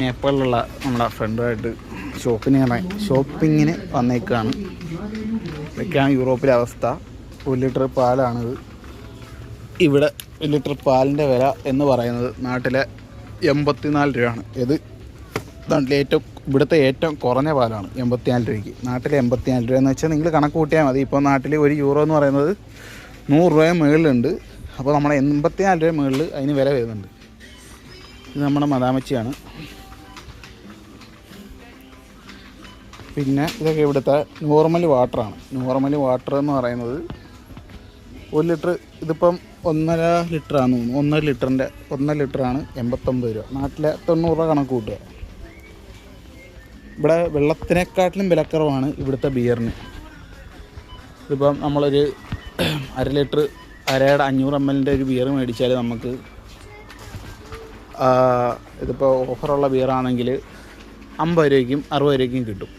നേപ്പാളിലുള്ള നമ്മുടെ ഫ്രണ്ടുമായിട്ട് ഷോപ്പിങ്ങിന് വന്നേക്കാണ്. ഇതൊക്കെയാണ് യൂറോപ്പിലെ അവസ്ഥ. 1 ലിറ്റർ പാലാണിത്. ഇവിടെ 1 ലിറ്റർ പാലിൻ്റെ വില എന്ന് പറയുന്നത് നാട്ടിലെ 84 രൂപയാണ്. ഇത് ഇവിടുത്തെ ഏറ്റവും കുറഞ്ഞ പാലാണ് 84 രൂപയ്ക്ക്. നാട്ടിലെ 84 രൂപ എന്ന് വെച്ചാൽ നിങ്ങൾ കണക്ക് കൂട്ടിയാൽ മതി. ഇപ്പോൾ നാട്ടിൽ 1 യൂറോ എന്ന് പറയുന്നത് 100 രൂപ മുകളിലുണ്ട്. അപ്പോൾ നമ്മുടെ 84 രൂപ മുകളിൽ അതിന് വില വരുന്നുണ്ട്. ഇത് നമ്മുടെ മദാമച്ചിയാണ്. പിന്നെ ഇതൊക്കെ ഇവിടുത്തെ നോർമൽ വാട്ടറാണ്. നോർമൽ വാട്ടർ എന്ന് പറയുന്നത് 1 ലിറ്റർ, ഇതിപ്പം 1.5 ലിറ്ററാണ് തോന്നുന്നു. 1 ലിറ്ററാണ് 89 രൂപ. നാട്ടിലെ 90 രൂപ കണക്ക് കൂട്ടുക. ഇവിടെ വെള്ളത്തിനെക്കാട്ടിലും വിലക്കുറവാണ് ഇവിടുത്തെ ബിയറിന്. ഇതിപ്പം നമ്മളൊരു 1/2 ലിറ്റർ 500 ml ഒരു ബിയർ മേടിച്ചാൽ നമുക്ക് ഇതിപ്പോൾ ഓഫറുള്ള ബിയറാണെങ്കിൽ 50 രൂപയ്ക്കും 60 രൂപയ്ക്കും കിട്ടും.